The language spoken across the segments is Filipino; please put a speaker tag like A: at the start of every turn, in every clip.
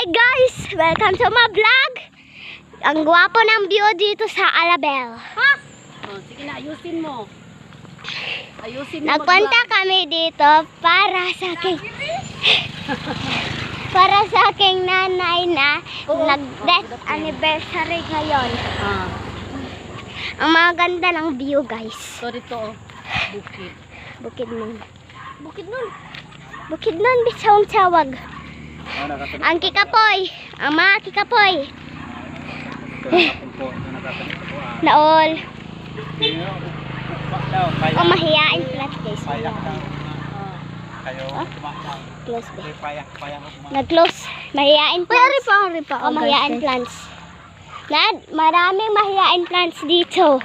A: guys! Welcome to my vlog! Ang gwapo ng view dito sa Alabel.
B: Ha? Oh, sige na, ayusin mo. Ayusin mo.
A: Nagpunta kami dito para sa aking nanay na nag-death anniversary ngayon. Ang mga ganda ng view, guys.
B: So dito, bukid.
A: Bukid nun. Bukid nun, bisawang tawag. Ang kikapoy. Ang mga kikapoy. Naol. O mahiyain plat, guys. Close ba? Nag-close. Mahiyain plants. O mahiyain plants. Maraming mahiyain plants dito.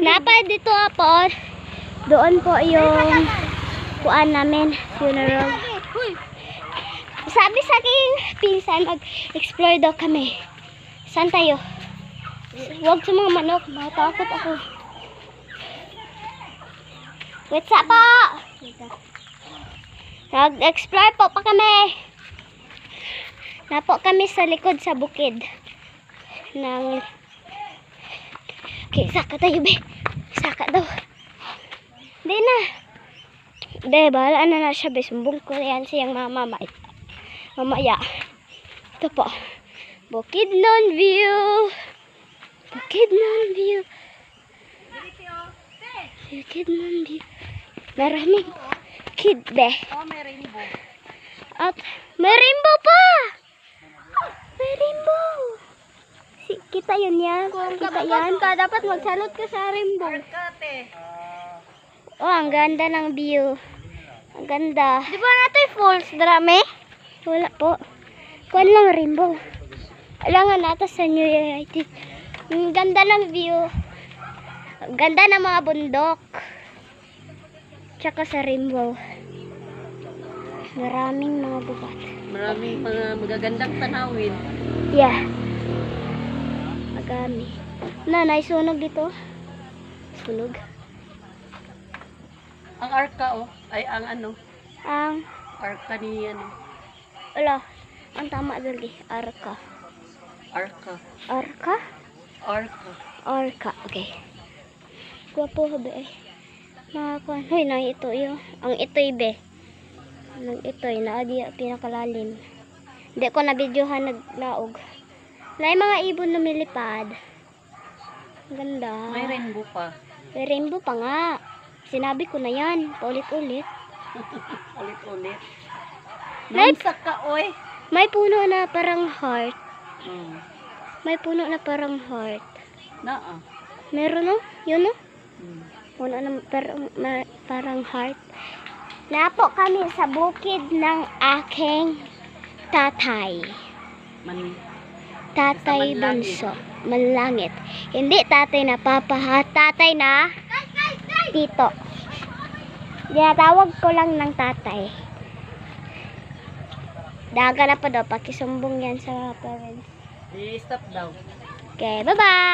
A: Napa dito po. Doon po yung kuan namin, funeral. Sabi sa aking pinsan, mag-explore daw kami. Saan tayo? Huwag sa mga manok, matakot ako. Wait sa po! Nag-explore po pa kami. Napo kami sa likod sa bukid. Okay, saka tayo, be. Saka daw. Hindi na. Be, bahala na siya, be. Sumbong ko yan siyang mamaya. Ito po. Bukidnon view. Bukidnon view. Bukidnon view. Maraming kid, be.
B: Oh, may rainbow.
A: At may rainbow pa. May rainbow. Kita yun yan. Kita yan. Dapat magsalot ka sa rainbow. Oh, ang ganda ng view. Ang ganda. Di ba natin falls, drame? Wala po. Kuwan lang rainbow. Alangan natin sa New Year, I think. Ang ganda ng view. Ang ganda ng mga bundok. Tsaka sa rainbow. Maraming mga bukat.
B: Maraming mga magagandang tanawin.
A: Yeah. Magami. Nanay, sunog dito. Sunog.
B: Ang arka, oh. Ay, ang ano.
A: Ang
B: Arka ni ano.
A: Ala, ang tama dali. Arka.
B: Arka.
A: Arka?
B: Arka.
A: Arka. Okay. Gwapo ha, be. Nakakuha. Hoy, nang ito yun. Ang ito'y, be. Nang ito'y, naadi pinakalalim. Hindi ko na-videohan naglaog. May mga ibon na lumilipad. Ganda.
B: May rainbow pa.
A: May rainbow pa nga. Sinabi ko na yan. Paulit-ulit.
B: Ulit-ulit.
A: May-
B: Nung saka, oy.
A: May puno na parang heart.
B: Hmm.
A: May puno na parang heart.
B: Naa.
A: Meron no? Yun no?
B: Hmm.
A: Puno na parang heart. Napo kami sa bukid ng aking tatay. Tatay
B: Sa Manlangit.
A: Bunso. Manlangit. Hindi tatay na papa ha. Tatay na tito. Dinatawag ko lang ng tatay. Daga na pa daw. Pakisumbong yan sa parents.
B: I-stop daw.
A: Okay, bye-bye!